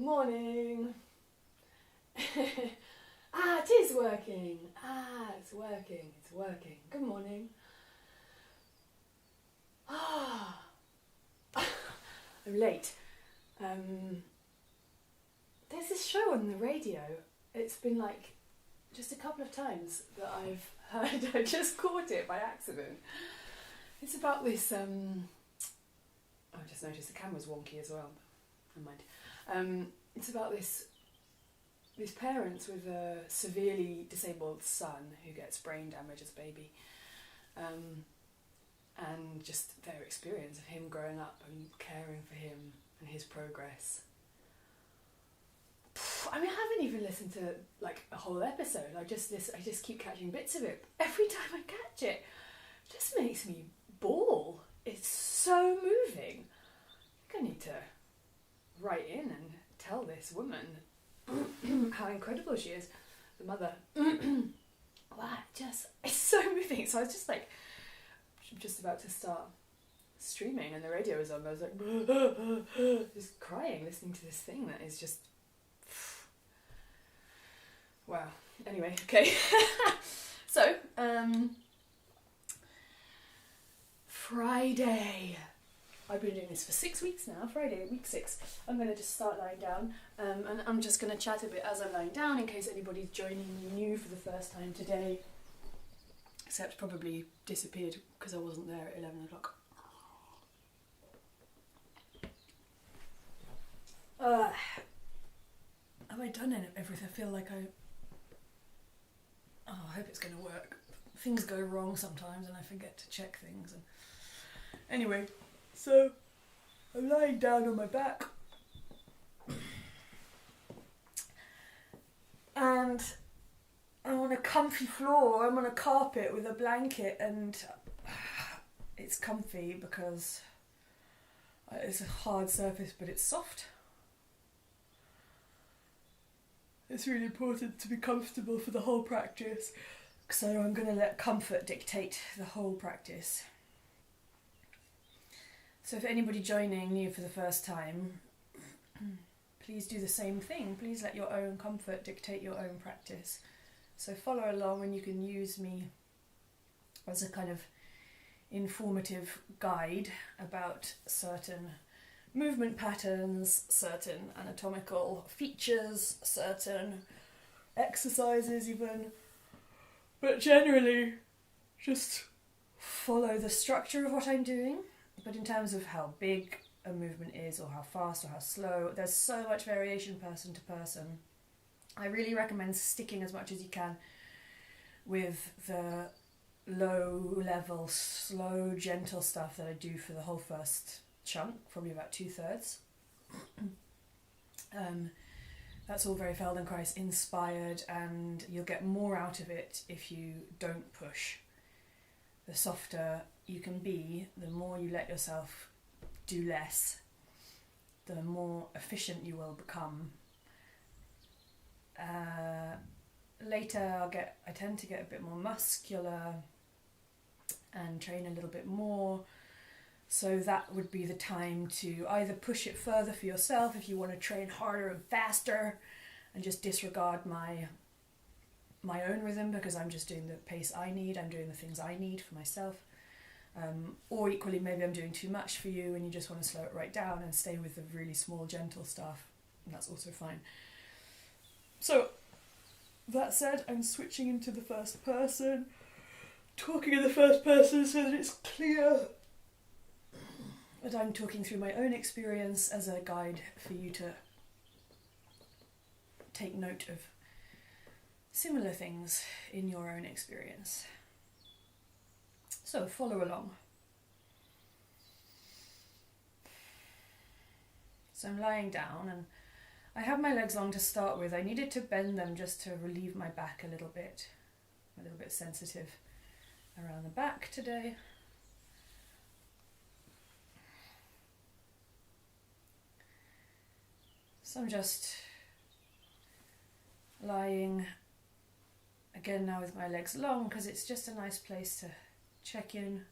Morning. It is working. It's working. It's working. Good morning. I'm late. There's this show on the radio. It's been like just a couple of times that I've heard. I just caught it by accident. It's about this. I just noticed the camera's wonky as well. Never mind. It's about these parents with a severely disabled son who gets brain damage as a baby, and just their experience of him growing up and caring for him and his progress. I mean, I haven't even listened to like a whole episode. I just keep catching bits of it. Every time I catch it, it just makes me bawl. It's so moving. I think I need to write in and tell this woman how incredible she is, the mother. Wow, it's so moving. So I was just like, just about to start streaming and the radio was on. I was like, just crying, listening to this thing that is just, wow. Anyway, okay. So, Friday. I've been doing this for 6 weeks now. Friday, week 6. I'm going to just start lying down, and I'm just going to chat a bit as I'm lying down in case anybody's joining me new for the first time today. Except probably disappeared because I wasn't there at 11 o'clock. Have I done everything? I feel like I hope it's going to work. Things go wrong sometimes and I forget to check things. And anyway. So, I'm lying down on my back, and I'm on a comfy floor. I'm on a carpet with a blanket, and it's comfy because it's a hard surface, but it's soft. It's really important to be comfortable for the whole practice, so I'm going to let comfort dictate the whole practice. So if anybody joining new for the first time, please do the same thing. Please let your own comfort dictate your own practice. So follow along, and you can use me as a kind of informative guide about certain movement patterns, certain anatomical features, certain exercises even. But generally, just follow the structure of what I'm doing. But in terms of how big a movement is, or how fast or how slow, there's so much variation person to person. I really recommend sticking as much as you can with the low level, slow, gentle stuff that I do for the whole first chunk, probably about 2/3. That's all very Feldenkrais inspired, and you'll get more out of it if you don't push. The softer you can be, the more you let yourself do less, the more efficient you will become. Later I tend to get a bit more muscular and train a little bit more, so that would be the time to either push it further for yourself if you want to train harder and faster and just disregard my own rhythm because I'm just doing the pace I need, I'm doing the things I need for myself. Or equally, maybe I'm doing too much for you and you just want to slow it right down and stay with the really small, gentle stuff, and that's also fine. So, that said, I'm switching into the first person, talking in the first person so that it's clear that I'm talking through my own experience as a guide for you to take note of similar things in your own experience. So follow along. So I'm lying down and I have my legs long to start with. I needed to bend them just to relieve my back a little bit sensitive around the back today. So I'm just lying again now with my legs long because it's just a nice place to check in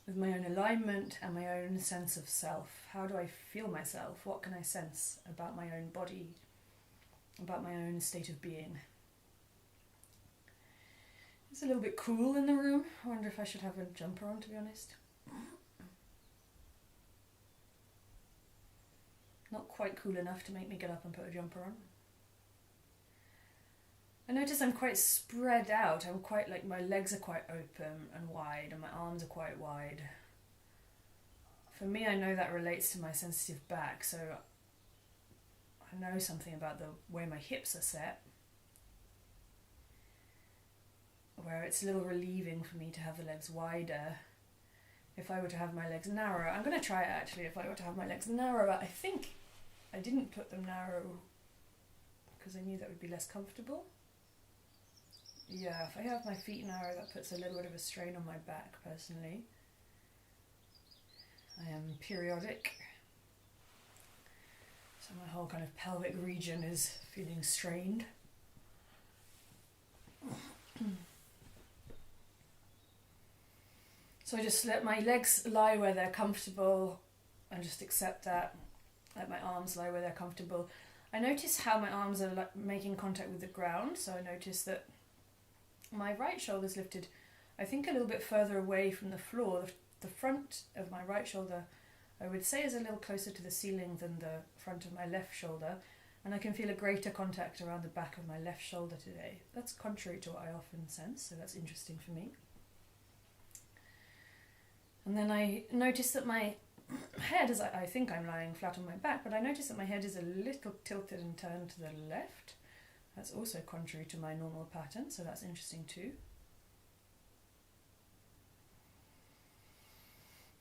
with my own alignment and my own sense of self. How do I feel myself? What can I sense about my own body, about my own state of being? It's a little bit cool in the room. I wonder if I should have a jumper on, to be honest. Not quite cool enough to make me get up and put a jumper on. I notice I'm quite spread out. I'm quite like, my legs are quite open and wide and my arms are quite wide. For me, I know that relates to my sensitive back, so I know something about the way my hips are set, where it's a little relieving for me to have the legs wider. If I were to have my legs narrower, I'm going to try it actually, if I were to have my legs narrower, I think I didn't put them narrow because I knew that would be less comfortable. Yeah, if I have my feet narrow, that puts a little bit of a strain on my back, personally. I am periodic, so my whole kind of pelvic region is feeling strained. So I just let my legs lie where they're comfortable and just accept that. Let my arms lie where they're comfortable. I notice how my arms are like making contact with the ground, so I notice that my right shoulder's lifted, I think, a little bit further away from the floor. The front of my right shoulder, I would say, is a little closer to the ceiling than the front of my left shoulder, and I can feel a greater contact around the back of my left shoulder today. That's contrary to what I often sense, so that's interesting for me. And then I notice that my head is, I think I'm lying flat on my back, but I notice that my head is a little tilted and turned to the left. That's also contrary to my normal pattern, so that's interesting too.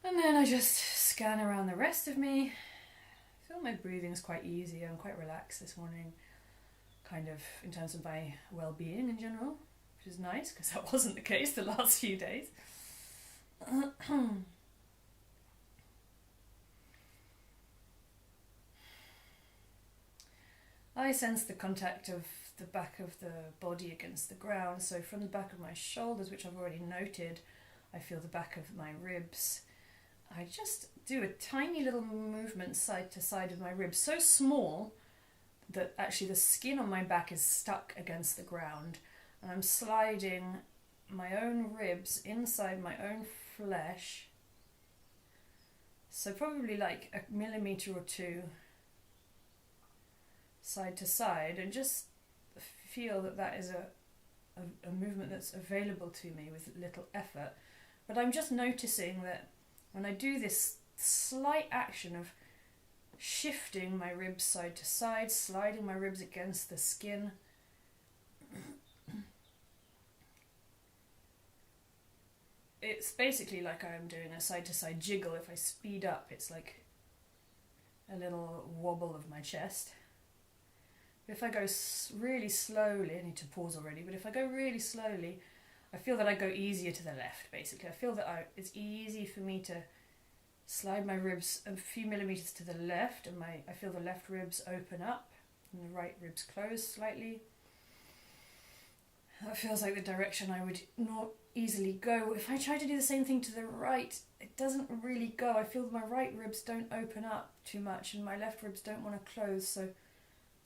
And then I just scan around the rest of me. I feel my breathing is quite easy. I'm quite relaxed this morning, kind of in terms of my well-being in general, which is nice because that wasn't the case the last few days. I sense the contact of the back of the body against the ground. So from the back of my shoulders, which I've already noted, I feel the back of my ribs. I just do a tiny little movement side to side of my ribs, so small that actually the skin on my back is stuck against the ground. And I'm sliding my own ribs inside my own flesh. So probably like a millimetre or two side to side, and just feel that that is a movement that's available to me with little effort. But I'm just noticing that when I do this slight action of shifting my ribs side to side, sliding my ribs against the skin, it's basically like I'm doing a side to side jiggle. If I speed up, it's like a little wobble of my chest. If I go really slowly, I need to pause already, but if I go really slowly, I feel that I go easier to the left, basically. I feel that it's easy for me to slide my ribs a few millimetres to the left, and I feel the left ribs open up and the right ribs close slightly. That feels like the direction I would not easily go. If I try to do the same thing to the right, it doesn't really go. I feel that my right ribs don't open up too much and my left ribs don't want to close, so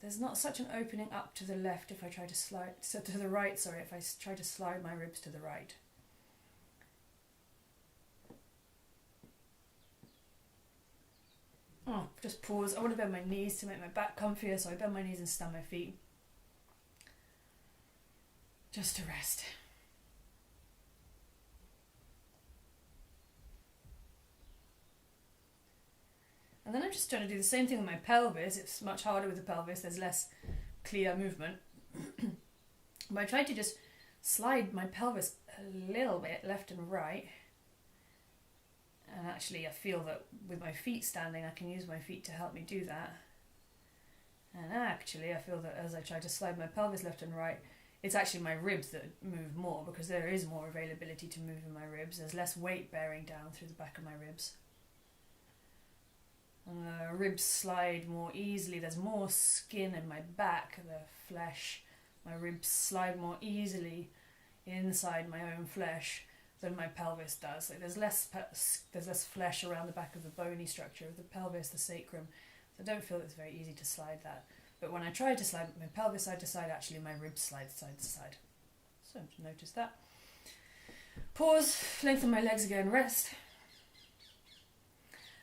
there's not such an opening up to the left if I try to slide, so to the right, sorry, if I try to slide my ribs to the right. Oh, just pause. I want to bend my knees to make my back comfier, so I bend my knees and stand my feet. Just to rest. And then I'm just trying to do the same thing with my pelvis. It's much harder with the pelvis, there's less clear movement. But I try to just slide my pelvis a little bit left and right. And actually I feel that with my feet standing, I can use my feet to help me do that. And actually I feel that as I try to slide my pelvis left and right, it's actually my ribs that move more, because there is more availability to move in my ribs. There's less weight bearing down through the back of my ribs. And the ribs slide more easily. There's more skin in my back, the flesh. My ribs slide more easily inside my own flesh than my pelvis does. Like there's less flesh around the back of the bony structure of the pelvis, the sacrum. So I don't feel it's very easy to slide that. But when I try to slide my pelvis side to side, actually my ribs slide side to side. So notice that. Pause, lengthen my legs again, rest.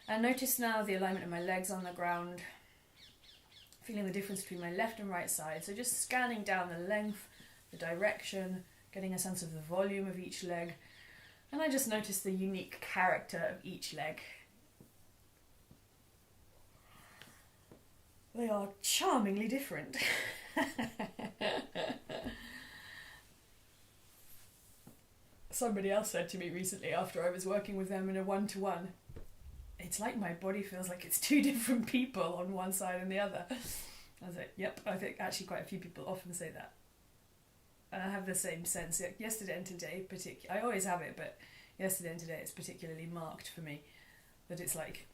And notice now the alignment of my legs on the ground. Feeling the difference between my left and right side. So just scanning down the length, the direction, getting a sense of the volume of each leg. And I just notice the unique character of each leg. They are charmingly different. Somebody else said to me recently after I was working with them in a one-to-one, it's like my body feels like it's two different people on one side and the other. I was like, yep, I think actually quite a few people often say that. And I have the same sense. Yesterday and today, I always have it, but yesterday and today it's particularly marked for me. That it's like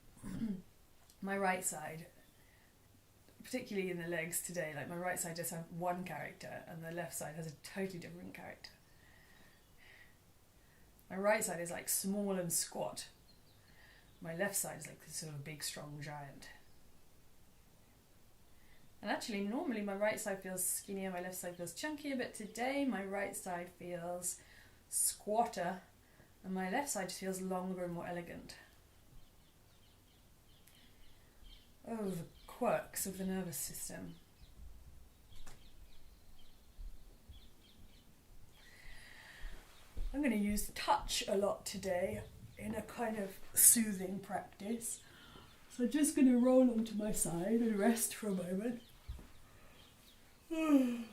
my right side, particularly in the legs today, like my right side just has one character and the left side has a totally different character. My right side is like small and squat. My left side is like this sort of big, strong giant. And actually, normally my right side feels skinnier, my left side feels chunkier, but today my right side feels squatter and my left side just feels longer and more elegant. Oh, the quirks of the nervous system. I'm going to use touch a lot today in a kind of soothing practice. So I'm just going to roll onto my side and rest for a moment. And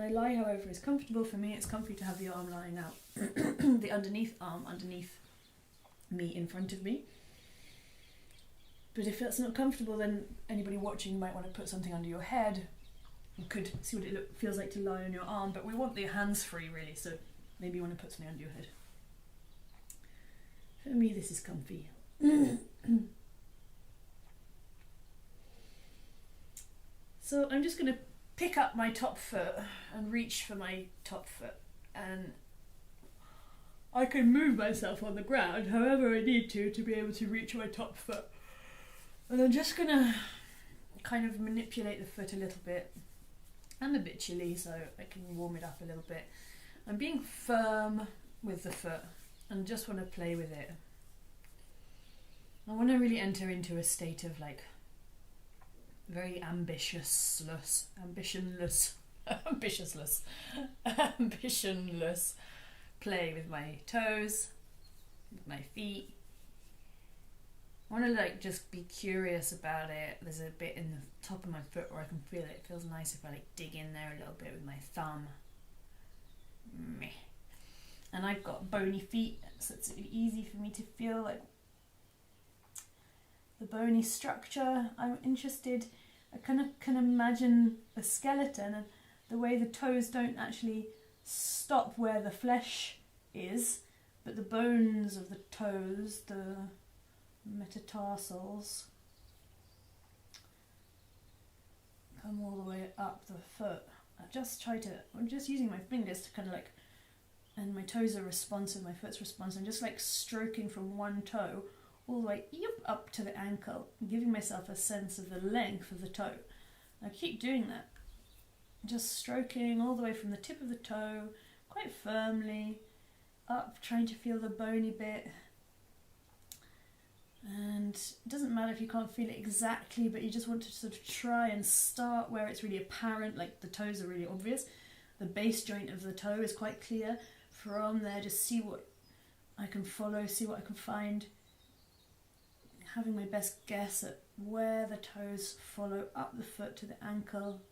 I lie however is comfortable for me. It's comfy to have the arm lying out, the underneath arm underneath me in front of me. But if that's not comfortable, then anybody watching might want to put something under your head. You could see what it feels like to lie on your arm, but we want the hands free really, so maybe you want to put something under your head. For me, this is comfy. So I'm just going to pick up my top foot and reach for my top foot, and I can move myself on the ground however I need to be able to reach my top foot. And I'm just going to kind of manipulate the foot a little bit. I'm a bit chilly, so I can warm it up a little bit. I'm being firm with the foot and just want to play with it. I want to really enter into a state of like very ambitionless play with my toes, with my feet. I want to like just be curious about it. There's a bit in the top of my foot where I can feel it. It feels nice if I like dig in there a little bit with my thumb. Meh. And I've got bony feet, so it's easy for me to feel like the bony structure. I'm interested. I kind of can imagine a skeleton and the way the toes don't actually stop where the flesh is, but the bones of the toes, the metatarsals, come all the way up the foot. I'm just using my fingers to kind of like, and my toes are responsive, my foot's responsive. I'm just like stroking from one toe all the way up to the ankle, giving myself a sense of the length of the toe. I keep doing that, just stroking all the way from the tip of the toe, quite firmly, up, trying to feel the bony bit. And it doesn't matter if you can't feel it exactly, but you just want to sort of try and start where it's really apparent, like the toes are really obvious. The base joint of the toe is quite clear. From there, just see what I can follow, see what I can find. Having my best guess at where the toes follow up the foot to the ankle.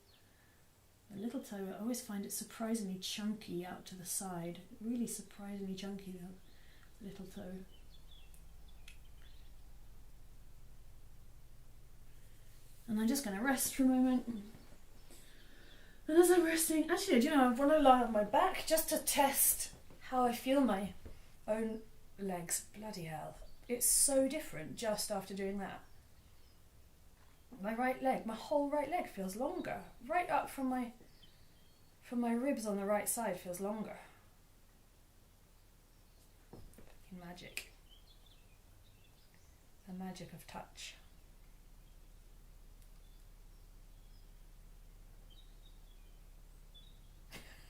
The little toe, I always find it surprisingly chunky out to the side. Really surprisingly chunky, the little toe. And I'm just going to rest for a moment. And as I'm resting, actually, do you know, I want to lie on my back just to test how I feel my own legs. Bloody hell. It's so different just after doing that. My right leg, my whole right leg feels longer. Right up from from my ribs on the right side feels longer. Fucking magic. The magic of touch.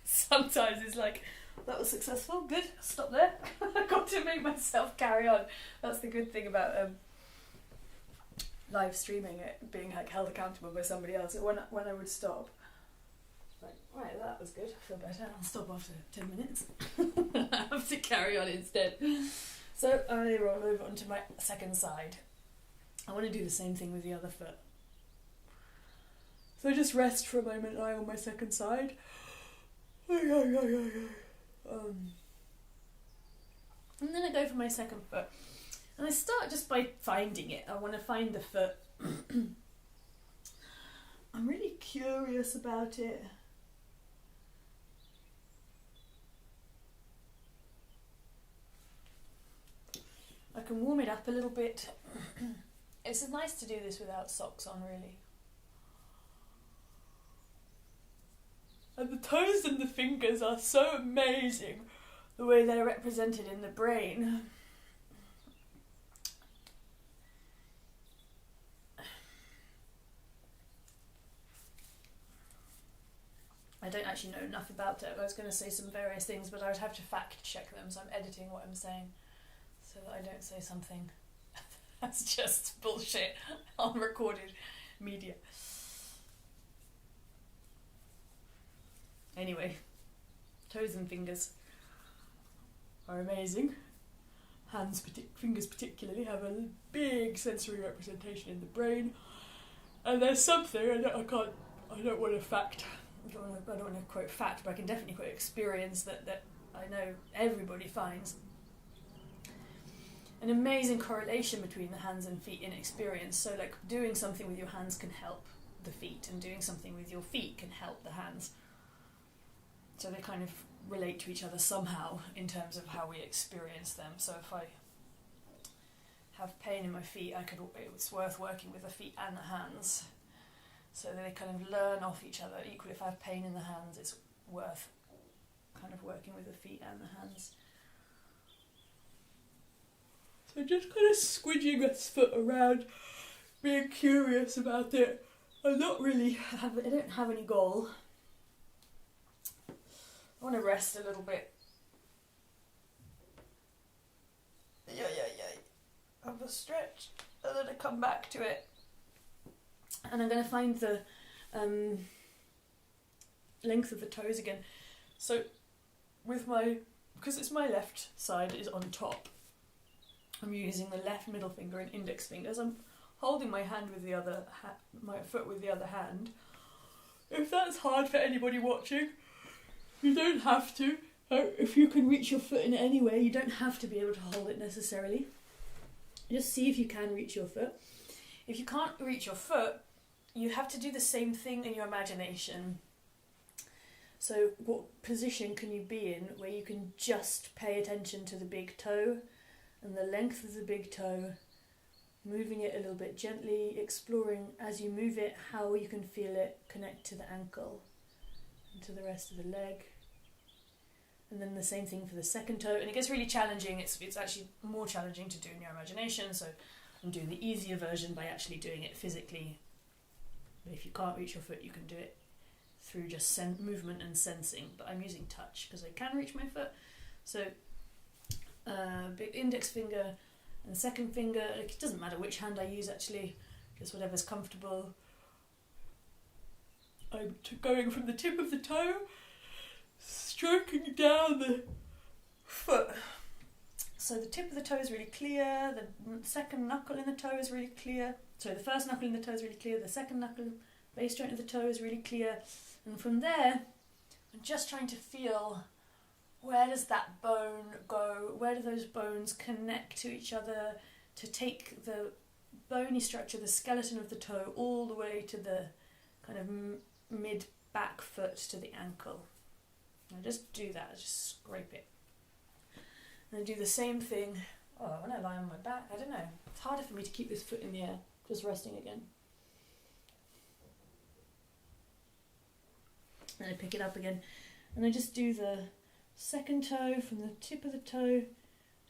Sometimes it's like, that was successful, good, stop there. I've got to make myself carry on. That's the good thing about live streaming, it being like held accountable by somebody else. When I would stop, like, right, that was good, I feel better, I'll stop after 10 minutes. I have to carry on instead. So I roll over onto my second side. I want to do the same thing with the other foot. So I just rest for a moment, lying on my second side. And then I go for my second foot. And I start just by finding it. I want to find the foot. I'm really curious about it. I can warm it up a little bit. It's nice to do this without socks on, really. And the toes and the fingers are so amazing, the way they're represented in the brain. I don't actually know enough about it. I was going to say some various things, but I would have to fact check them, so I'm editing what I'm saying so that I don't say something that's just bullshit on recorded media. Anyway, toes and fingers are amazing. Fingers particularly have a big sensory representation in the brain. And there's something, I don't want to quote fact, but I can definitely quote experience that I know everybody finds. An amazing correlation between the hands and feet in experience. So like doing something with your hands can help the feet, and doing something with your feet can help the hands. So they kind of relate to each other somehow in terms of how we experience them. So if I have pain in my feet, it's worth working with the feet and the hands. So they kind of learn off each other. Equally, if I have pain in the hands, it's worth kind of working with the feet and the hands. So just kind of squidging this foot around, being curious about it. I don't have any goal. I want to rest a little bit. Have a stretch, and then I come back to it. And I'm going to find the length of the toes again. So because it's my left side is on top, I'm using the left middle finger and index fingers. I'm holding my hand with the other my foot with the other hand. If that's hard for anybody watching, you don't have to. If you can reach your foot in any way, you don't have to be able to hold it necessarily. Just see if you can reach your foot. If you can't reach your foot, you have to do the same thing in your imagination. So what position can you be in where you can just pay attention to the big toe and the length of the big toe, moving it a little bit gently, exploring as you move it how you can feel it connect to the ankle and to the rest of the leg. And then the same thing for the second toe. And it gets really challenging. It's actually more challenging to do in your imagination. So I'm doing the easier version by actually doing it physically. But if you can't reach your foot, you can do it through just movement and sensing. But I'm using touch because I can reach my foot. So big index finger and second finger. It doesn't matter which hand I use actually. Just whatever's comfortable. I'm going from the tip of the toe, stroking down the foot. So the tip of the toe is really clear, the second knuckle in the toe is really clear. So the first knuckle in the toe is really clear, the second knuckle, base joint of the toe is really clear. And from there, I'm just trying to feel, where does that bone go? Where do those bones connect to each other to take the bony structure, the skeleton of the toe, all the way to the kind of mid-back foot to the ankle. I just do that, just scrape it. And I do the same thing, when I lie on my back, I don't know, it's harder for me to keep this foot in the air, just resting again. Then I pick it up again, and I just do the second toe from the tip of the toe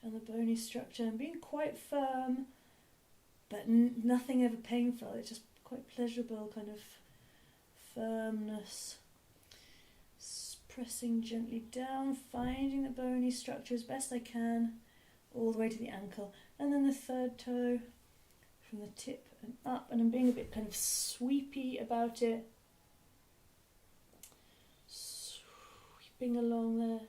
down the bony structure, and being quite firm, but nothing ever painful. It's just quite pleasurable kind of firmness. Pressing gently down, finding the bony structure as best I can, all the way to the ankle, and then the third toe from the tip and up, and I'm being a bit kind of sweepy about it, sweeping along there,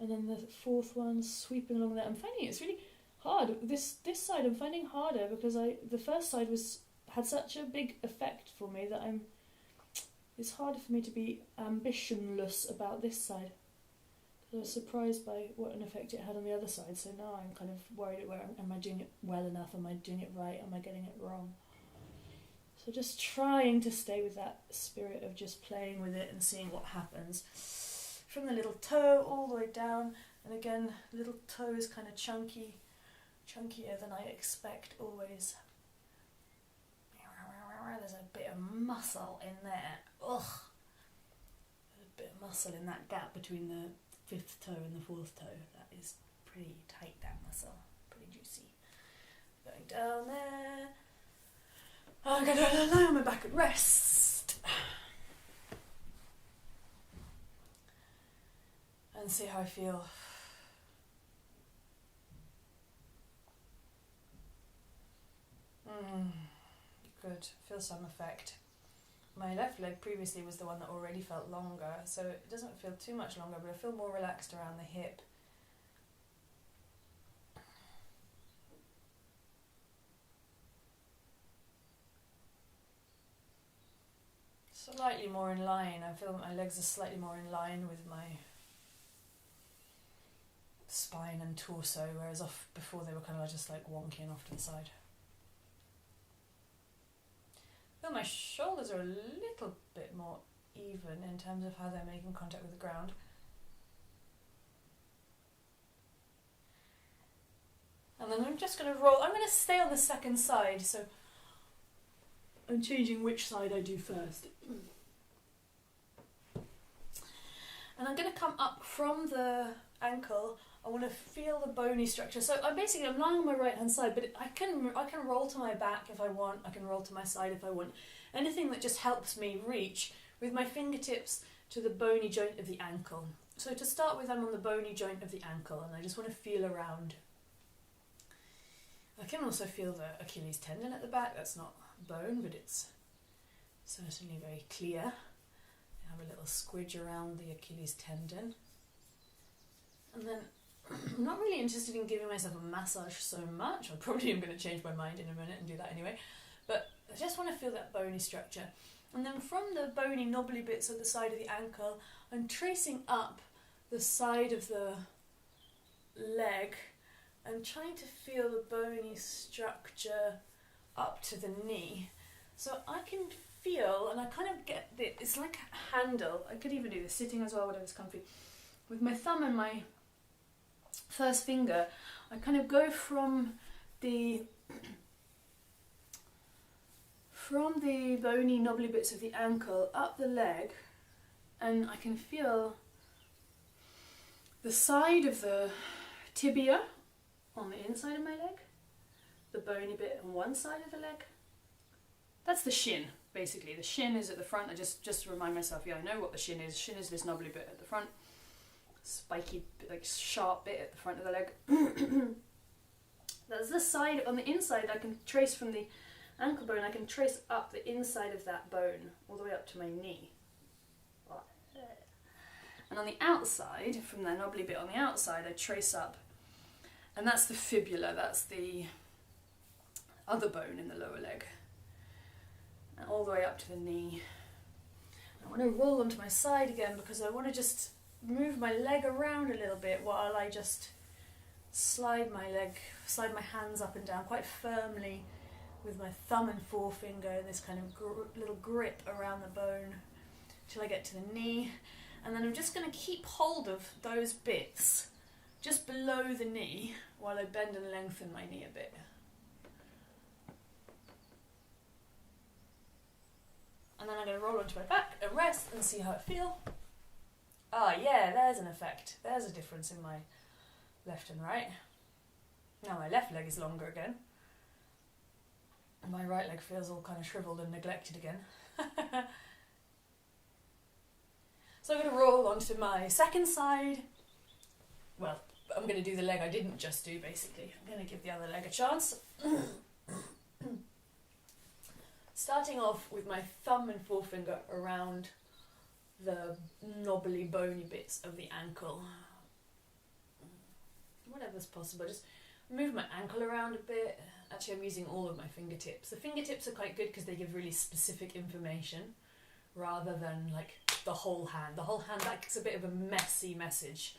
and then the fourth one sweeping along there. I'm finding it's really hard. This side I'm finding harder because the first side had such a big effect for me that it's harder for me to be ambitionless about this side. I was surprised by what an effect it had on the other side, so now I'm kind of worried, am I doing it well enough? Am I doing it right? Am I getting it wrong? So just trying to stay with that spirit of just playing with it and seeing what happens. From the little toe all the way down, and again, the little toe is kind of chunkier than I expect always. There's a bit of muscle in there. Ugh. There's a bit of muscle in that gap between the fifth toe and the fourth toe. That is pretty tight, that muscle. Pretty juicy. Going down there. I'm going to lie on my back and rest. And see how I feel. Good. Feel some effect. My left leg previously was the one that already felt longer, so it doesn't feel too much longer, but I feel more relaxed around the hip. Slightly more in line. I feel that my legs are slightly more in line with my spine and torso, whereas before they were kind of just like wonky and off to the side. I feel my shoulders are a little bit more even in terms of how they're making contact with the ground. And then I'm just going to roll. I'm going to stay on the second side, so I'm changing which side I do first. And I'm going to come up from the ankle. I want to feel the bony structure. So I'm lying on my right hand side, but I can roll to my back if I want. I can roll to my side if I want. Anything that just helps me reach with my fingertips to the bony joint of the ankle. So to start with, I'm on the bony joint of the ankle, and I just want to feel around. I can also feel the Achilles tendon at the back. That's not bone, but it's certainly very clear. I have a little squidge around the Achilles tendon. And then I'm not really interested in giving myself a massage so much. I probably am going to change my mind in a minute and do that anyway. But I just want to feel that bony structure. And then from the bony knobbly bits at the side of the ankle, I'm tracing up the side of the leg and trying to feel the bony structure up to the knee. So I can feel, and I kind of get it's like a handle. I could even do this sitting as well, whatever's comfy. With my thumb and my first finger, I kind of go from the bony knobbly bits of the ankle up the leg, and I can feel the side of the tibia on the inside of my leg, the bony bit on one side of the leg. That's the shin, basically. The shin is at the front. I just to remind myself, I know what the shin is. Shin is this knobbly bit at the front, spiky, like sharp bit at the front of the leg. That's the side. On the inside, I can trace from the ankle bone, I can trace up the inside of that bone all the way up to my knee. And on the outside, from that knobbly bit on the outside, I trace up, and that's the fibula, that's the other bone in the lower leg, and all the way up to the knee. I want to roll onto my side again because I want to just move my leg around a little bit while I just slide my hands up and down quite firmly with my thumb and forefinger in this kind of little grip around the bone till I get to the knee. And then I'm just going to keep hold of those bits just below the knee while I bend and lengthen my knee a bit. And then I'm going to roll onto my back and rest and see how I feel. Ah, yeah, there's an effect. There's a difference in my left and right. Now my left leg is longer again. And my right leg feels all kind of shriveled and neglected again. So I'm going to roll onto my second side. Well, I'm going to do the leg I didn't just do, basically. I'm going to give the other leg a chance. Starting off with my thumb and forefinger around the knobbly, bony bits of the ankle. Whatever's possible. Just move my ankle around a bit. Actually, I'm using all of my fingertips. The fingertips are quite good because they give really specific information rather than like the whole hand. The whole hand, that gets a bit of a messy message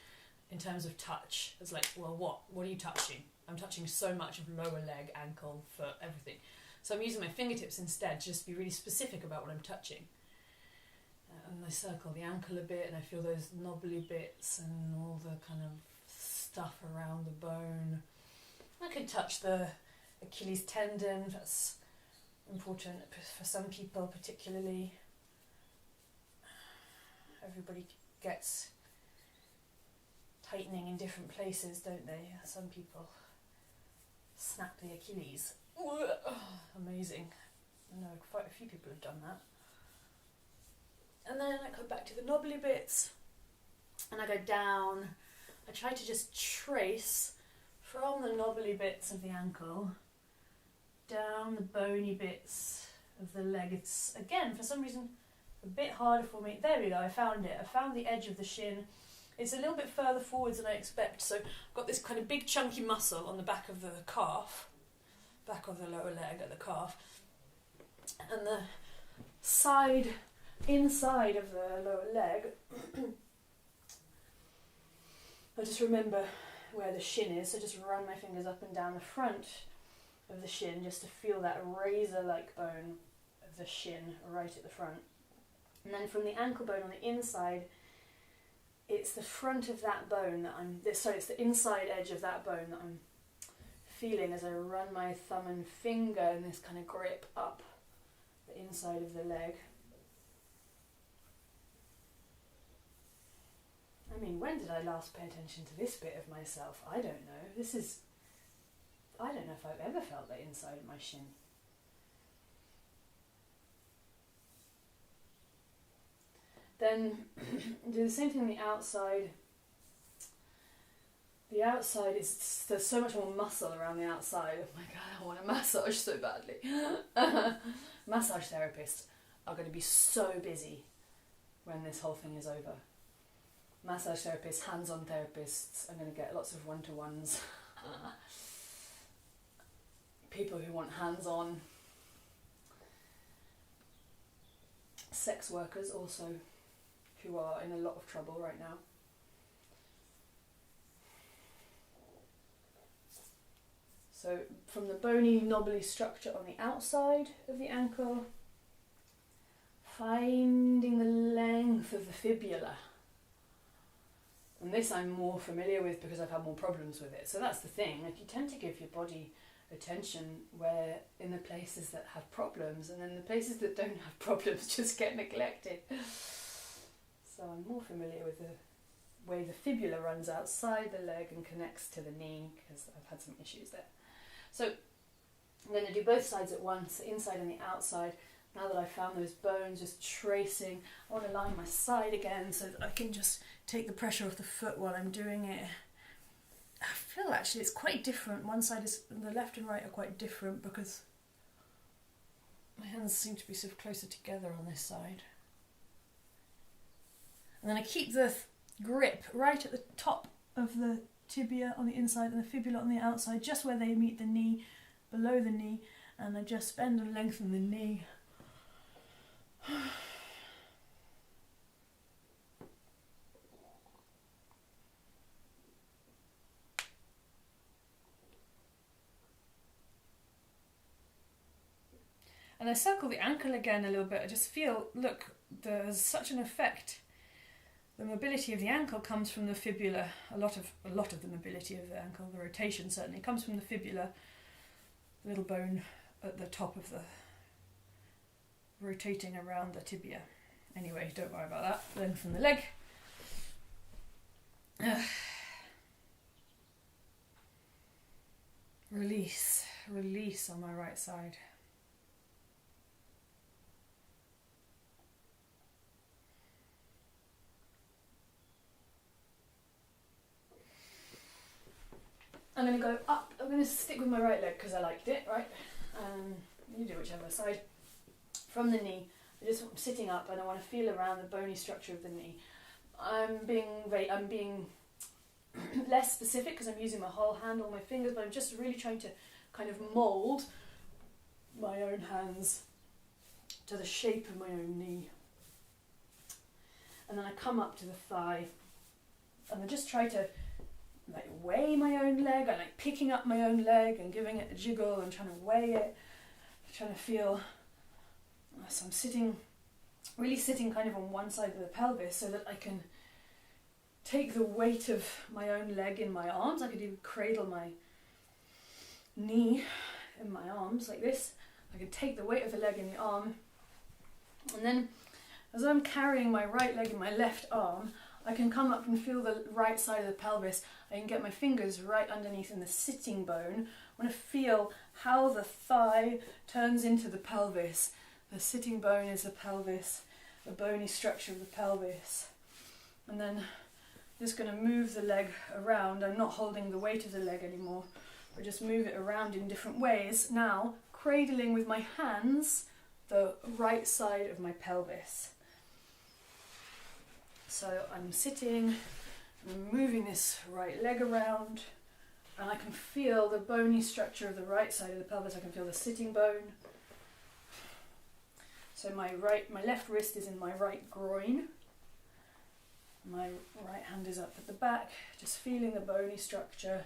in terms of touch. It's like, well, what are you touching? I'm touching so much of lower leg, ankle, foot, everything. So I'm using my fingertips instead, just to be really specific about what I'm touching. And I circle the ankle a bit, and I feel those knobbly bits and all the kind of stuff around the bone. I can touch the Achilles tendon. That's important for some people, particularly. Everybody gets tightening in different places, don't they? Some people snap the Achilles. Amazing. I know quite a few people have done that. And then I come back to the knobbly bits and I go down. I try to just trace from the knobbly bits of the ankle down the bony bits of the leg. It's, again, for some reason, a bit harder for me. There we go, I found it. I found the edge of the shin. It's a little bit further forwards than I expect. So I've got this kind of big chunky muscle on the back of the calf, back of the lower leg at the calf. And the side, inside of the lower leg, I just remember where the shin is. So just run my fingers up and down the front of the shin just to feel that razor-like bone of the shin right at the front. And then from the ankle bone on the inside, it's the front of that bone that it's the inside edge of that bone that I'm feeling as I run my thumb and finger in this kind of grip up the inside of the leg. I mean, when did I last pay attention to this bit of myself? I don't know. I don't know if I've ever felt the inside of my shin. Then do the same thing on the outside. The outside there's so much more muscle around the outside. Oh my god, I want a massage so badly. Massage therapists are going to be so busy when this whole thing is over. Massage therapists, hands-on therapists are going to get lots of one-to-ones. People who want hands-on. Sex workers also, who are in a lot of trouble right now. So from the bony, knobbly structure on the outside of the ankle, finding the length of the fibula. And this I'm more familiar with because I've had more problems with it. So that's the thing, like you tend to give your body attention where in the places that have problems, and then the places that don't have problems just get neglected. So I'm more familiar with the way the fibula runs outside the leg and connects to the knee, because I've had some issues there. So I'm going to do both sides at once, the inside and the outside. Now that I've found those bones, just tracing, I want to line my side again so that I can just take the pressure off the foot while I'm doing it. I feel actually it's quite different. One side is, the left and right are quite different because my hands seem to be sort of closer together on this side. And then I keep the grip right at the top of the tibia on the inside and the fibula on the outside, just where they meet the knee, below the knee, and I just bend and lengthen the knee. And I circle the ankle again a little bit. I just feel, look, there's such an effect. The mobility of the ankle comes from the fibula. A lot of the mobility of the ankle, the rotation certainly, comes from the fibula, the little bone at the top of the rotating around the tibia. Anyway, don't worry about that. Then from the leg. Release, release on my right side. I'm going to go up. I'm going to stick with my right leg because I liked it, right? You do whichever side. From the knee, I'm sitting up and I want to feel around the bony structure of the knee. I'm being less specific because I'm using my whole hand, all my fingers, but I'm just really trying to kind of mould my own hands to the shape of my own knee. And then I come up to the thigh and I just try to like weigh my own leg. I like picking up my own leg and giving it a jiggle and trying to weigh it, trying to feel. So I'm really sitting kind of on one side of the pelvis so that I can take the weight of my own leg in my arms. I could even cradle my knee in my arms like this. I could take the weight of the leg in the arm, and then as I'm carrying my right leg in my left arm, I can come up and feel the right side of the pelvis. I can get my fingers right underneath in the sitting bone. I want to feel how the thigh turns into the pelvis. The sitting bone is the pelvis, the bony structure of the pelvis. And then I'm just going to move the leg around. I'm not holding the weight of the leg anymore. I just move it around in different ways. Now, cradling with my hands the right side of my pelvis. So I'm sitting, I'm moving this right leg around, and I can feel the bony structure of the right side of the pelvis. I can feel the sitting bone. So my left wrist is in my right groin. My right hand is up at the back, just feeling the bony structure,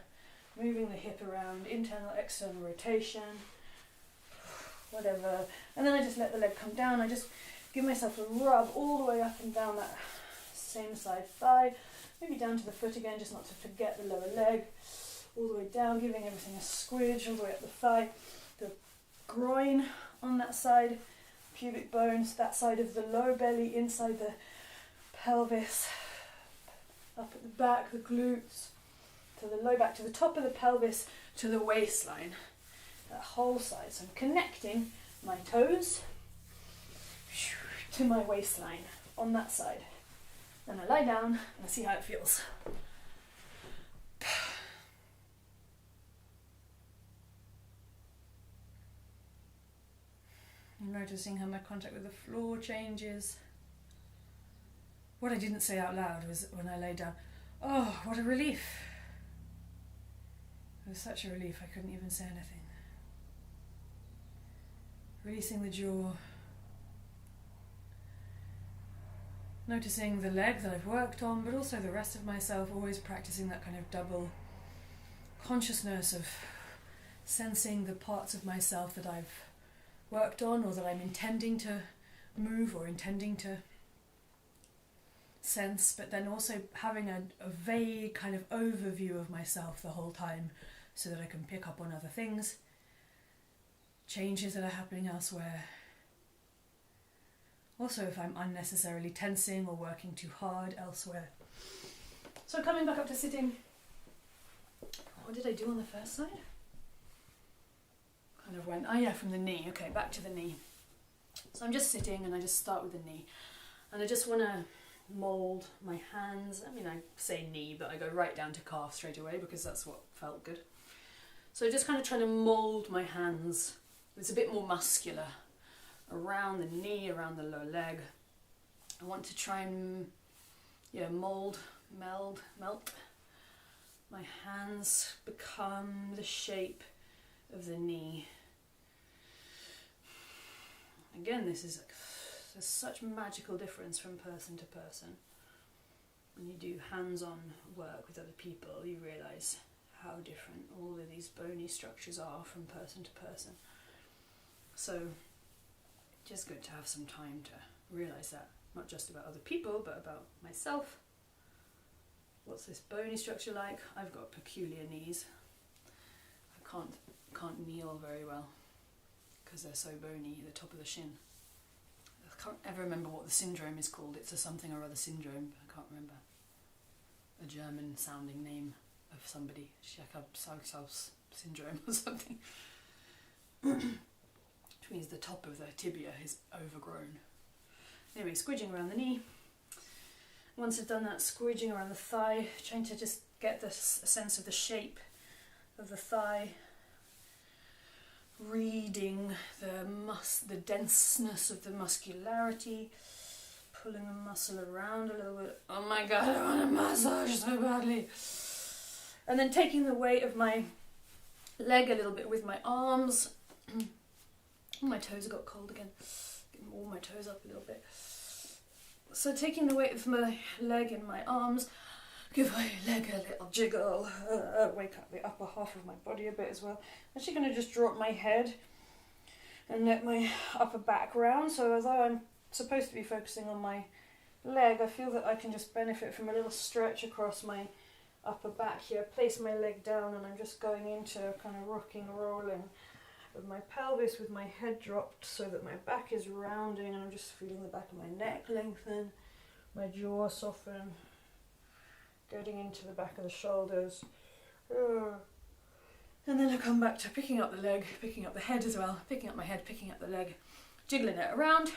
moving the hip around, internal, external rotation, whatever. And then I just let the leg come down. I just give myself a rub all the way up and down that same side thigh, maybe down to the foot again, just not to forget the lower leg, all the way down, giving everything a squidge, all the way up the thigh, the groin on that side, pubic bones, that side of the lower belly, inside the pelvis, up at the back, the glutes, to the low back, to the top of the pelvis, to the waistline, that whole side. So I'm connecting my toes to my waistline on that side. Then I lie down and I see how it feels. I'm noticing how my contact with the floor changes. What I didn't say out loud was when I lay down, oh, what a relief. It was such a relief I couldn't even say anything. Releasing the jaw. Noticing the leg that I've worked on, but also the rest of myself, always practicing that kind of double consciousness of sensing the parts of myself that I've worked on or that I'm intending to move or intending to sense, but then also having a vague kind of overview of myself the whole time so that I can pick up on other things, changes that are happening elsewhere. Also, if I'm unnecessarily tensing or working too hard elsewhere. So coming back up to sitting, what did I do on the first side? Kind of went, from the knee. Okay, back to the knee. So I'm just sitting and I just start with the knee. And I just want to mould my hands. I mean, I say knee, but I go right down to calf straight away because that's what felt good. So just kind of trying to mould my hands. It's a bit more muscular. Around the knee, around the lower leg. I want to try and melt. My hands become the shape of the knee. Again, there's such magical difference from person to person. When you do hands-on work with other people, you realise how different all of these bony structures are from person to person. So just good to have some time to realise that, not just about other people, but about myself. What's this bony structure like? I've got peculiar knees. I can't kneel very well because they're so bony at the top of the shin. can't ever remember what the syndrome is called. It's a something or other syndrome. I can't remember. A German sounding name of somebody. Schack-Saus syndrome or something. Which means the top of the tibia is overgrown. Anyway, squidging around the knee. Once I've done that, squidging around the thigh, trying to just get this sense of the shape of the thigh. Reading the denseness of the muscularity, pulling the muscle around a little bit. Oh my god, I want a massage so badly. And then taking the weight of my leg a little bit with my arms. Oh, my toes got cold again. Getting all my toes up a little bit. So taking the weight of my leg in my arms, give my leg a little jiggle, wake up the upper half of my body a bit as well. I'm actually going to just drop my head and let my upper back round. So as I'm supposed to be focusing on my leg, I feel that I can just benefit from a little stretch across my upper back here. Place my leg down and I'm just going into kind of rocking, rolling of my pelvis with my head dropped so that my back is rounding, and I'm just feeling the back of my neck lengthen, my jaw soften, getting into the back of the shoulders. And then I come back to picking up the leg, picking up the head as well, picking up my head, picking up the leg, jiggling it around.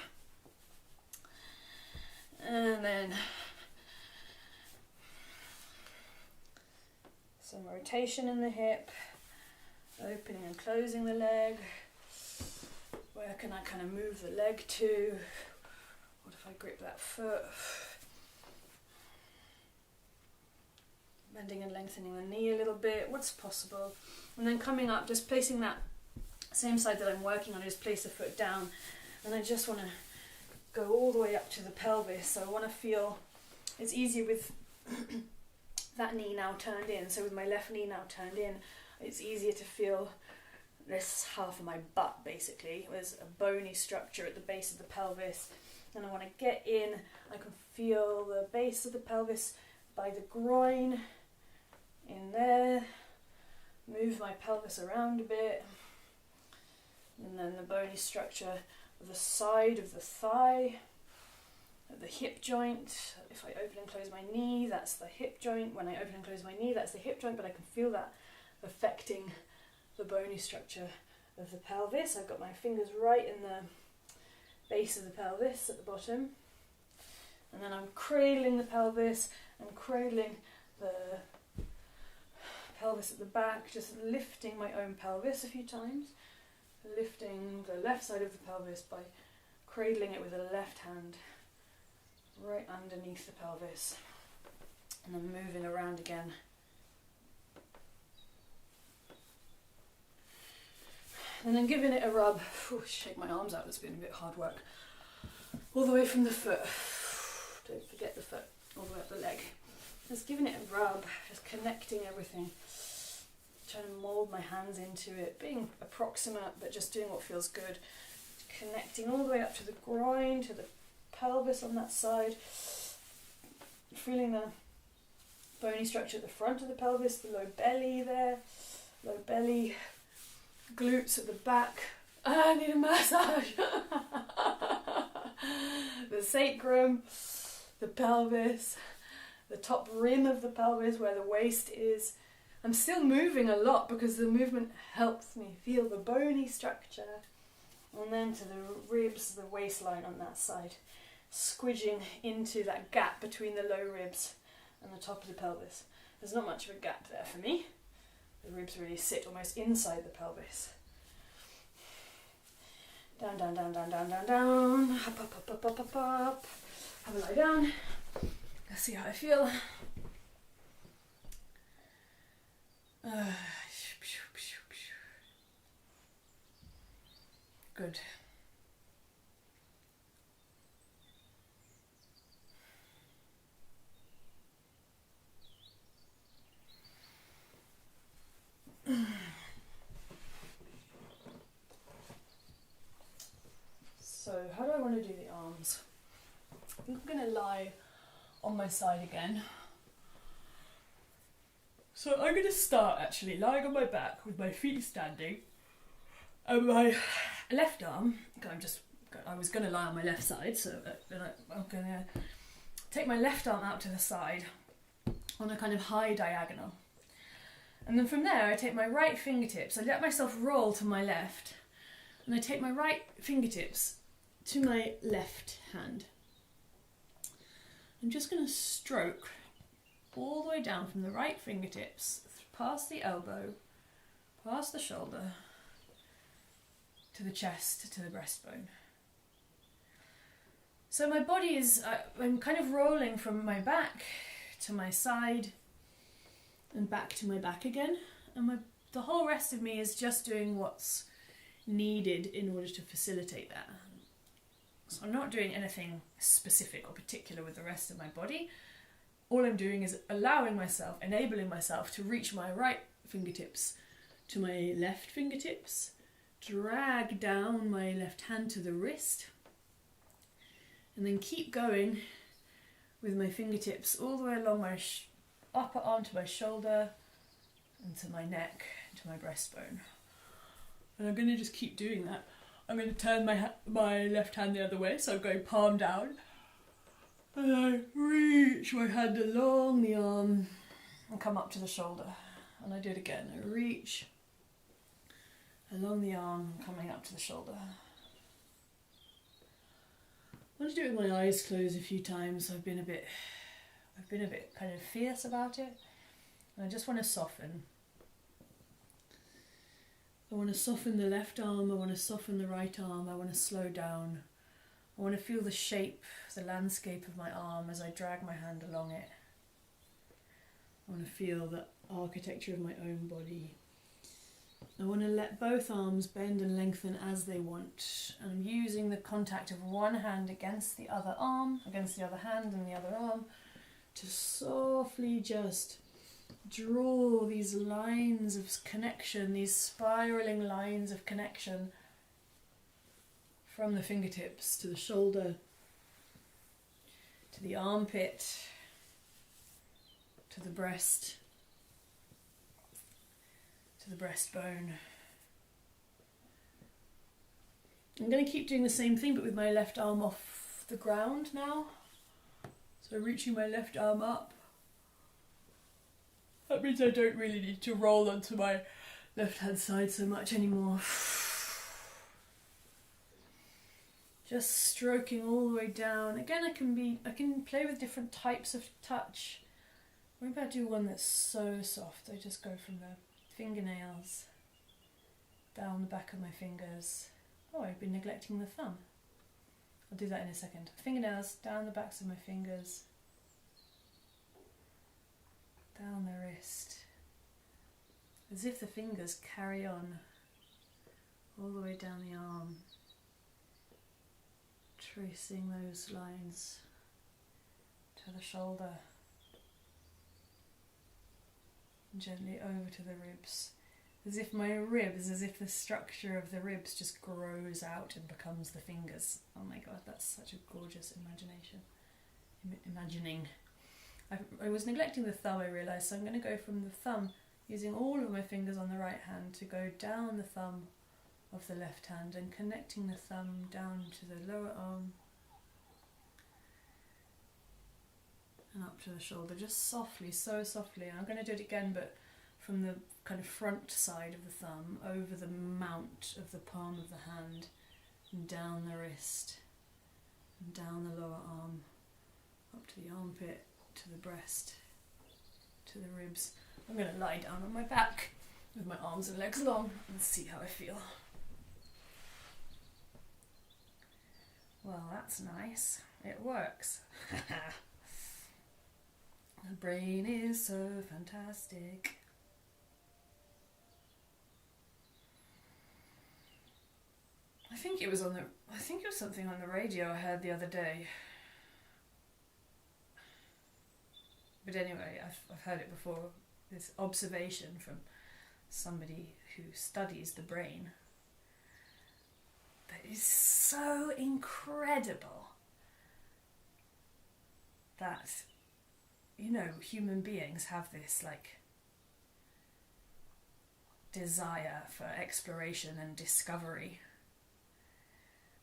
And then some rotation in the hip, opening and closing the leg. Where can I kind of move the leg to? What if I grip that foot? Bending and lengthening the knee a little bit, what's possible. And then coming up, just placing that same side that I'm working on, I just place the foot down, and I just want to go all the way up to the pelvis. So I want to feel, it's easier with that knee now turned in, so with my left knee now turned in, it's easier to feel this half of my butt basically. There's a bony structure at the base of the pelvis, and I want to get in. I can feel the base of the pelvis by the groin in there, move my pelvis around a bit, and then the bony structure of the side of the thigh, at the hip joint. If I open and close my knee, that's the hip joint. When I open and close my knee, that's the hip joint, but I can feel that affecting the bony structure of the pelvis. I've got my fingers right in the base of the pelvis at the bottom, and then I'm cradling the pelvis and cradling the pelvis at the back, just lifting my own pelvis a few times, lifting the left side of the pelvis by cradling it with the left hand right underneath the pelvis, and then moving around again. And then giving it a rub. Shake my arms out, it's been a bit hard work. All the way from the foot. Don't forget the foot. All the way up the leg. Just giving it a rub, just connecting everything. Trying to mould my hands into it, being approximate but just doing what feels good. Connecting all the way up to the groin, to the pelvis on that side. Feeling the bony structure at the front of the pelvis, the low belly there, low belly, glutes at the back. I need a massage. The sacrum, the pelvis, the top rim of the pelvis where the waist is. I'm still moving a lot because the movement helps me feel the bony structure. And then to the ribs, the waistline on that side. Squidging into that gap between the low ribs and the top of the pelvis. There's not much of a gap there for me. The ribs really sit almost inside the pelvis. Down, down, down, down, down, down, down. Up, up, up, up, up, up, up. Have a lie down. Let's see how I feel. Good. So, how do I want to do the arms? I think I'm going to lie on my side again. So I'm going to start actually lying on my back with my feet standing, and my left arm, I'm just I was going to lie on my left side, so I'm going to take my left arm out to the side on a kind of high diagonal. And then from there I take my right fingertips, I let myself roll to my left, and I take my right fingertips to my left hand. I'm just going to stroke all the way down from the right fingertips, past the elbow, past the shoulder, to the chest, to the breastbone. So my body is, I'm kind of rolling from my back to my side and back to my back again. And the whole rest of me is just doing what's needed in order to facilitate that. So I'm not doing anything specific or particular with the rest of my body. All I'm doing is allowing myself, enabling myself to reach my right fingertips to my left fingertips, drag down my left hand to the wrist, and then keep going with my fingertips all the way along my upper arm to my shoulder and to my neck, to my breastbone. And I'm going to just keep doing that. I'm going to turn my left hand the other way, so I'm going palm down. And I reach my hand along the arm and come up to the shoulder. And I do it again. I reach along the arm, coming up to the shoulder. I want to do it with my eyes closed a few times. I've been a bit kind of fierce about it. And I just want to soften. I want to soften the left arm, I want to soften the right arm, I want to slow down. I want to feel the shape, the landscape of my arm as I drag my hand along it. I want to feel the architecture of my own body. I want to let both arms bend and lengthen as they want. And I'm using the contact of one hand against the other arm, against the other hand and the other arm, to softly just draw these lines of connection, these spiraling lines of connection from the fingertips to the shoulder, to the armpit, to the breast, to the breastbone. I'm going to keep doing the same thing but with my left arm off the ground now. So reaching my left arm up. That means I don't really need to roll onto my left hand side so much anymore. Just stroking all the way down. Again, I can play with different types of touch. Maybe I do one that's so soft. I just go from the fingernails down the back of my fingers. Oh, I've been neglecting the thumb. I'll do that in a second. Fingernails down the backs of my fingers, down the wrist, as if the fingers carry on all the way down the arm, tracing those lines to the shoulder, and gently over to the ribs, as if the structure of the ribs just grows out and becomes the fingers. Oh my god, that's such a gorgeous imagining. I was neglecting the thumb, I realised, so I'm going to go from the thumb, using all of my fingers on the right hand, to go down the thumb of the left hand and connecting the thumb down to the lower arm and up to the shoulder, just softly, so softly. And I'm going to do it again, but from the kind of front side of the thumb, over the mount of the palm of the hand, and down the wrist, and down the lower arm, up to the armpit, to the breast, to the ribs. I'm going to lie down on my back with my arms and legs long and see how I feel. Well, that's nice. It works. The brain is so fantastic. I think it was something on the radio I heard the other day. But anyway, I've heard it before, this observation from somebody who studies the brain that is so incredible that, you know, human beings have this like desire for exploration and discovery.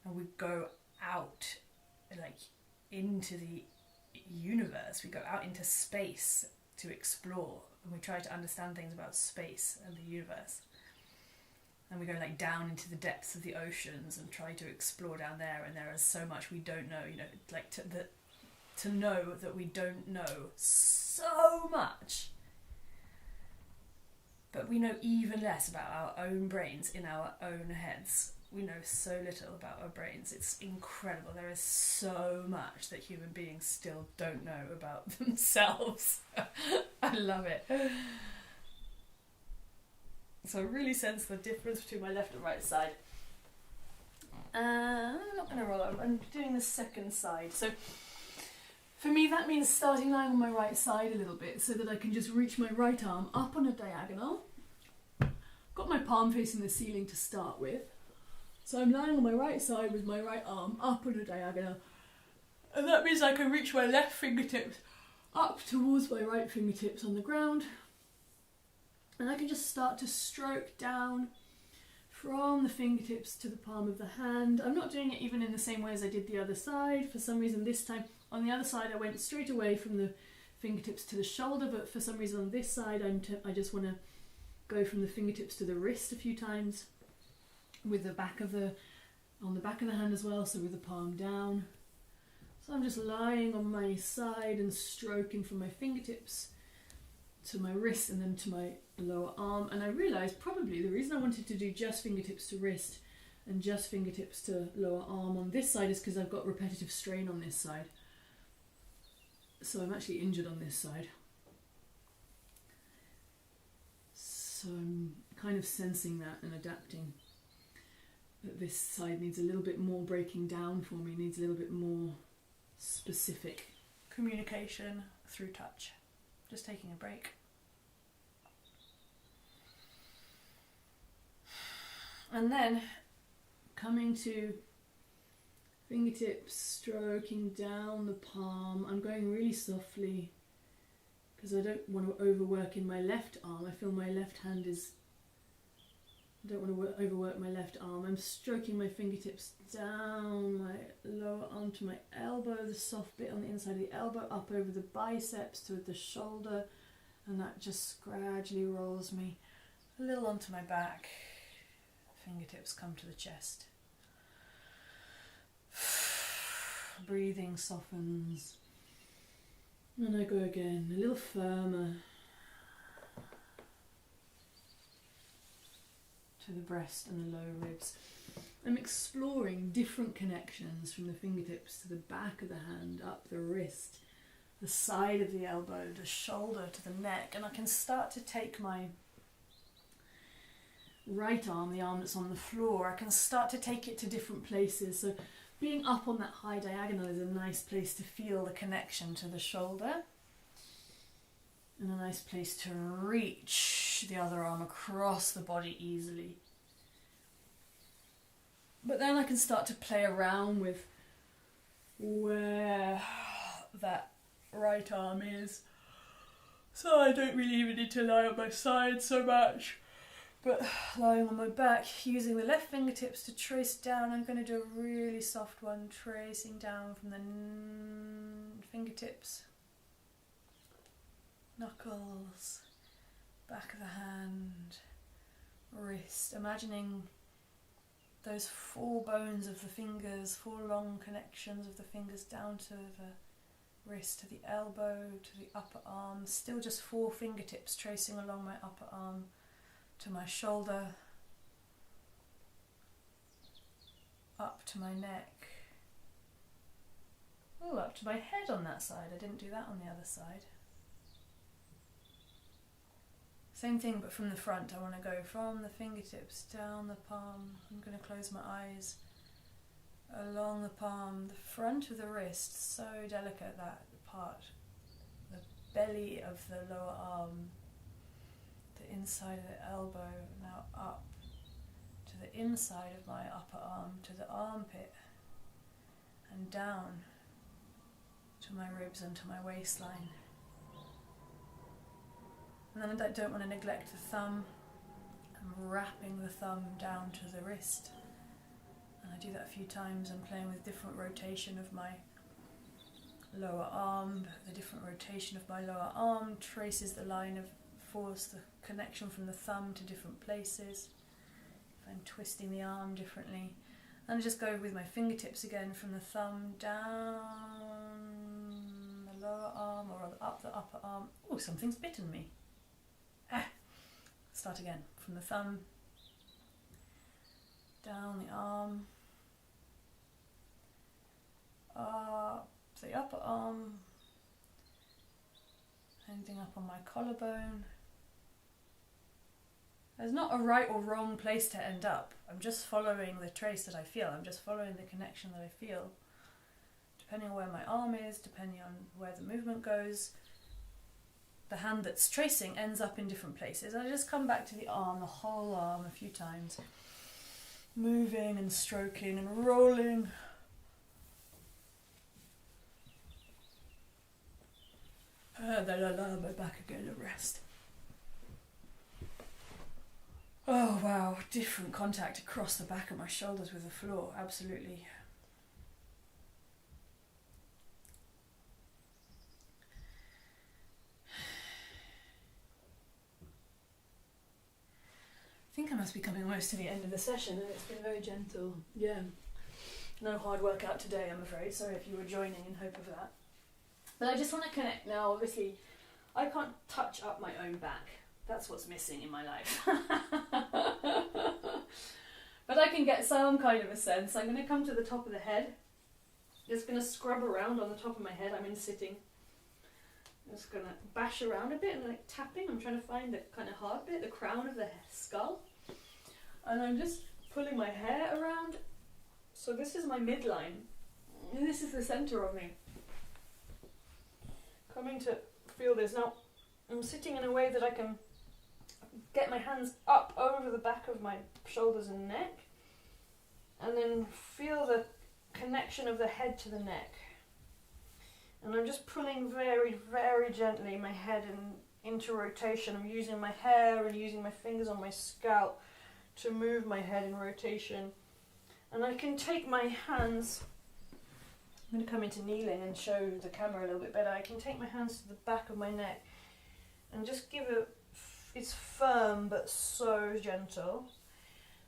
and we go out, like, into the universe. We go out into space to explore, and we try to understand things about space and the universe. And we go like down into the depths of the oceans and try to explore down there, and there is so much we don't know, you know, like to know that we don't know so much. But we know even less about our own brains in our own heads. We know so little about our brains. It's incredible. There is so much that human beings still don't know about themselves. I love it. So I really sense the difference between my left and right side. I'm not going to roll over. I'm doing the second side. So for me, that means starting lying on my right side a little bit so that I can just reach my right arm up on a diagonal. Got my palm facing the ceiling to start with. So I'm lying on my right side with my right arm up on a diagonal. And that means I can reach my left fingertips up towards my right fingertips on the ground. And I can just start to stroke down from the fingertips to the palm of the hand. I'm not doing it even in the same way as I did the other side. For some reason this time, on the other side I went straight away from the fingertips to the shoulder, but for some reason on this side I just want to go from the fingertips to the wrist a few times, with the back of on the back of the hand as well, so with the palm down. So I'm just lying on my side and stroking from my fingertips to my wrist and then to my lower arm. And I realised probably the reason I wanted to do just fingertips to wrist and just fingertips to lower arm on this side is because I've got repetitive strain on this side. So I'm actually injured on this side. So I'm kind of sensing that and adapting. That this side needs a little bit more breaking down for me, needs a little bit more specific communication through touch. Just taking a break. And then coming to fingertips, stroking down the palm. I'm going really softly because I don't want to overwork in my left arm. I feel my left hand is... I don't want to overwork my left arm. I'm stroking my fingertips down my lower arm to my elbow, the soft bit on the inside of the elbow, up over the biceps to the shoulder, and that just gradually rolls me a little onto my back. Fingertips come to the chest. Breathing softens. And I go again, a little firmer. To the breast and the lower ribs. I'm exploring different connections from the fingertips to the back of the hand, up the wrist, the side of the elbow, the shoulder to the neck, and I can start to take my right arm, the arm that's on the floor, I can start to take it to different places. So being up on that high diagonal is a nice place to feel the connection to the shoulder, and a nice place to reach the other arm across the body easily. But then I can start to play around with where that right arm is. So I don't really even need to lie on my side so much, but lying on my back, using the left fingertips to trace down. I'm going to do a really soft one, tracing down from the fingertips, knuckles, back of the hand, wrist, imagining those four bones of the fingers, four long connections of the fingers down to the wrist, to the elbow, to the upper arm, still just four fingertips tracing along my upper arm to my shoulder, up to my neck, oh, up to my head on that side. I didn't do that on the other side. Same thing, but from the front. I want to go from the fingertips down the palm. I'm going to close my eyes along the palm, the front of the wrist, so delicate, that part, the belly of the lower arm, the inside of the elbow, now up to the inside of my upper arm, to the armpit, and down to my ribs and to my waistline. And then I don't want to neglect the thumb. I'm wrapping the thumb down to the wrist And I do that a few times. I'm playing with different rotation of my lower arm. The different rotation of my lower arm traces the line of force, the connection from the thumb to different places. If I'm twisting the arm differently. And I just go with my fingertips again from the thumb down the lower arm or up the upper arm. Oh, something's bitten me. Start again. From the thumb down the arm, up the upper arm, ending up on my collarbone. There's not a right or wrong place to end up. I'm just following the trace that I feel. I'm just following the connection that I feel. Depending on where my arm is, depending on where the movement goes, the hand that's tracing ends up in different places. I just come back to the arm, the whole arm, a few times. Moving and stroking and rolling. Then I allow my back again to rest. Oh wow, different contact across the back of my shoulders with the floor, absolutely. I think I must be coming almost to the end of the session and it's been very gentle. Yeah. No hard workout today, I'm afraid. Sorry if you were joining in hope of that. But I just want to connect now. Obviously, I can't touch up my own back. That's what's missing in my life. But I can get some kind of a sense. I'm going to come to the top of the head. Just going to scrub around on the top of my head. I'm in sitting. I'm just going to bash around a bit and like tapping. I'm trying to find the kind of hard bit, the crown of the skull. And I'm just pulling my hair around. So this is my midline. And this is the center of me. Coming to feel this. Now, I'm sitting in a way that I can get my hands up over the back of my shoulders and neck. And then feel the connection of the head to the neck. And I'm just pulling very, very gently my head into rotation. I'm using my hair and using my fingers on my scalp to move my head in rotation. And I can take my hands, I'm going to come into kneeling and show the camera a little bit better. I can take my hands to the back of my neck and just give it's firm but so gentle.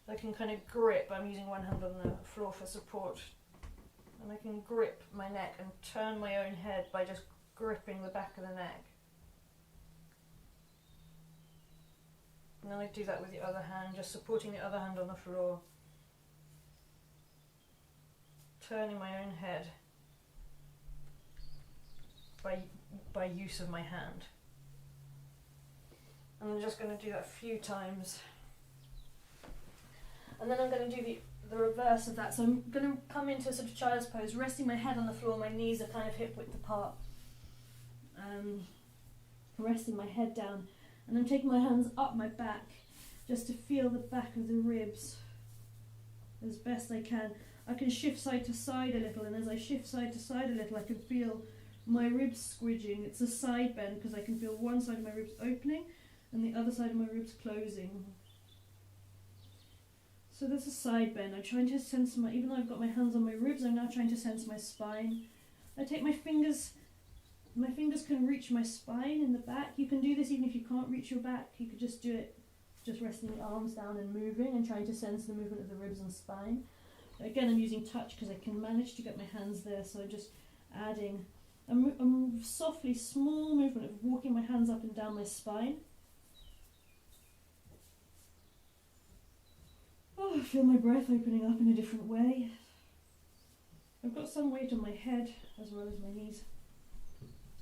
I can kind of grip, I'm using one hand on the floor for support. And I can grip my neck and turn my own head by just gripping the back of the neck. And then I do that with the other hand, just supporting the other hand on the floor. Turning my own head by use of my hand. And I'm just going to do that a few times. And then I'm going to do the reverse of that. So I'm going to come into a sort of child's pose, resting my head on the floor, my knees are kind of hip width apart. Resting my head down. And I'm taking my hands up my back, just to feel the back of the ribs as best I can. I can shift side to side a little, and as I shift side to side a little, I can feel my ribs squidging. It's a side bend because I can feel one side of my ribs opening and the other side of my ribs closing. So there's a side bend. I'm trying to sense even though I've got my hands on my ribs, I'm now trying to sense my spine. I take my fingers can reach my spine in the back. You can do this even if you can't reach your back. You could just do it, just resting the arms down and moving and trying to sense the movement of the ribs and spine. Again, I'm using touch because I can manage to get my hands there, so I'm just adding a softly small movement of walking my hands up and down my spine. Oh, I feel my breath opening up in a different way. I've got some weight on my head as well as my knees.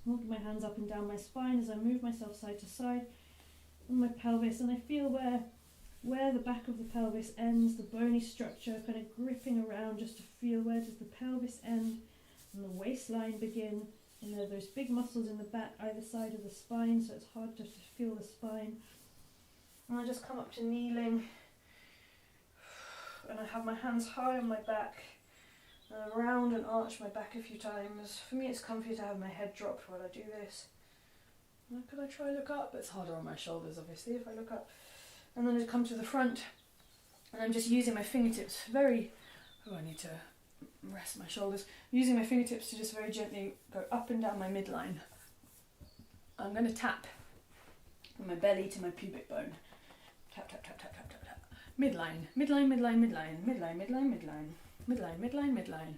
Walking my hands up and down my spine as I move myself side to side on my pelvis, and I feel where the back of the pelvis ends, the bony structure, kind of gripping around just to feel where does the pelvis end and the waistline begin. And there are those big muscles in the back either side of the spine, so it's hard to feel the spine. And I just come up to kneeling, and I have my hands high on my back, and I round and arch my back a few times. For me it's comfy to have my head dropped while I do this. Now could I try look up? It's harder on my shoulders obviously if I look up. And then I come to the front, and I'm just using my fingertips very Oh, I need to rest my shoulders. Using my fingertips to just very gently go up and down my midline. I'm going to tap from my belly to my pubic bone. Tap, tap, tap, tap, tap, tap, tap. Midline, midline, midline, midline, midline, midline, midline, midline, midline, midline.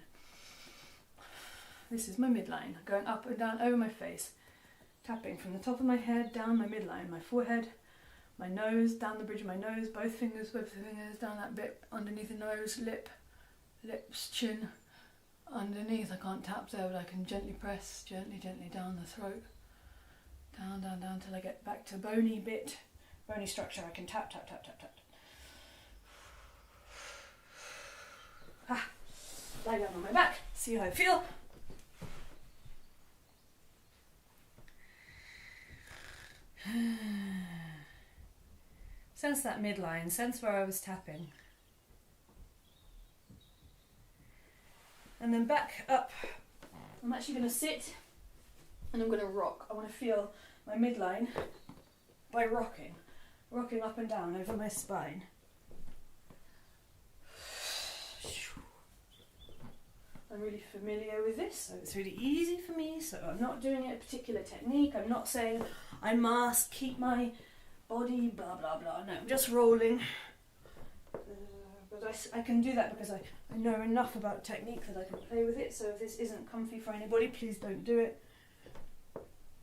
This is my midline, going up and down over my face. Tapping from the top of my head, down my midline, my forehead, my nose, down the bridge of my nose, both fingers, down that bit underneath the nose, lips, chin, underneath. I can't tap there, but I can gently press, gently down the throat. Down, down, down till I get back to bony bit, bony structure. I can tap, tap, tap, tap, tap. Ah, lie down on my back, see how I feel. Sense that midline, sense where I was tapping. And then back up. I'm actually going to sit and I'm going to rock. I want to feel my midline by rocking up and down over my spine. I'm really familiar with this, so it's really easy for me, so I'm not doing a particular technique. I'm not saying I must keep my body blah blah blah. No, I'm just rolling. But I can do that because I know enough about technique that I can play with it, so if this isn't comfy for anybody, please don't do it.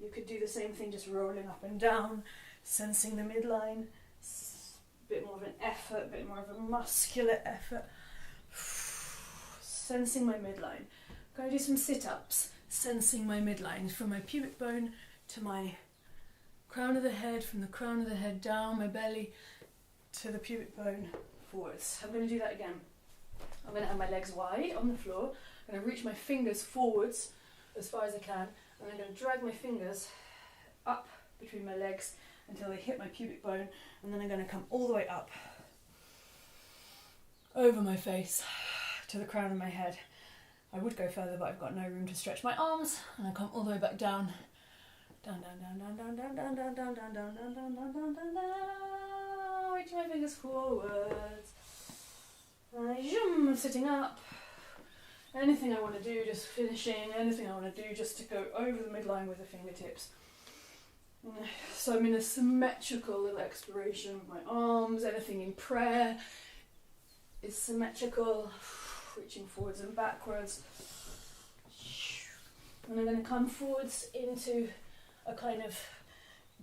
You could do the same thing, just rolling up and down, sensing the midline. It's a bit more of an effort, a bit more of a muscular effort. Sensing my midline. I'm going to do some sit-ups, sensing my midline from my pubic bone to my crown of the head, from the crown of the head down my belly to the pubic bone forwards. I'm going to do that again. I'm going to have my legs wide on the floor. I'm going to reach my fingers forwards as far as I can, and I'm going to drag my fingers up between my legs until they hit my pubic bone, and then I'm going to come all the way up over my face to the crown of my head. I would go further, but I've got no room to stretch my arms, and I come all the way back down. Down, down, down, down, down, down, down, down, down, down, down, down, down, down, down, down, down. Reaching my fingers forwards. I'm sitting up. Anything I want to do, just finishing. Anything I want to do, just to go over the midline with the fingertips. So I'm in a symmetrical little exploration with my arms. Anything in prayer is symmetrical. Reaching forwards and backwards. And I'm going to come forwards into a kind of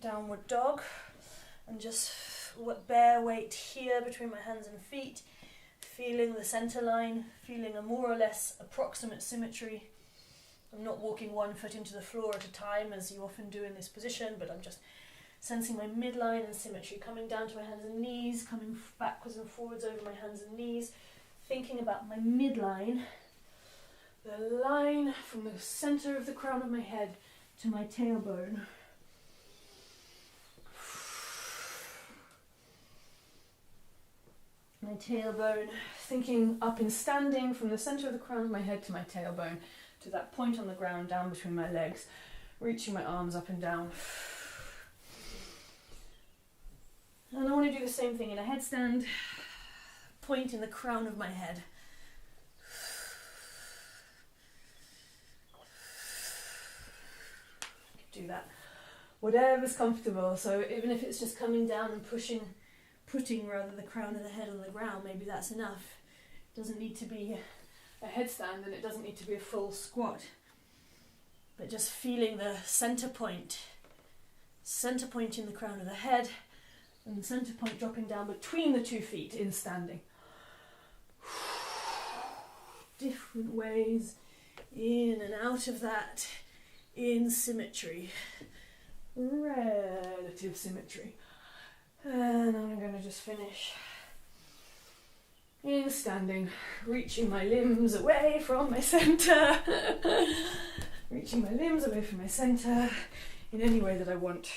downward dog and just bare weight here between my hands and feet, feeling the center line, feeling a more or less approximate symmetry. I'm not walking one foot into the floor at a time as you often do in this position, but I'm just sensing my midline and symmetry, coming down to my hands and knees, coming backwards and forwards over my hands and knees, thinking about my midline, the line from the center of the crown of my head to my tailbone. My tailbone, thinking up in standing from the center of the crown of my head to my tailbone, to that point on the ground down between my legs, reaching my arms up and down. And I want to do the same thing in a headstand, point in the crown of my head. Do that, whatever's comfortable. So even if it's just coming down and putting rather the crown of the head on the ground, maybe that's enough. It doesn't need to be a headstand, and it doesn't need to be a full squat, but just feeling the center point in the crown of the head, and the center point dropping down between the 2 feet in standing. Different ways in and out of that, in symmetry, relative symmetry. And I'm going to just finish in standing, reaching my limbs away from my centre, reaching my limbs away from my centre in any way that I want.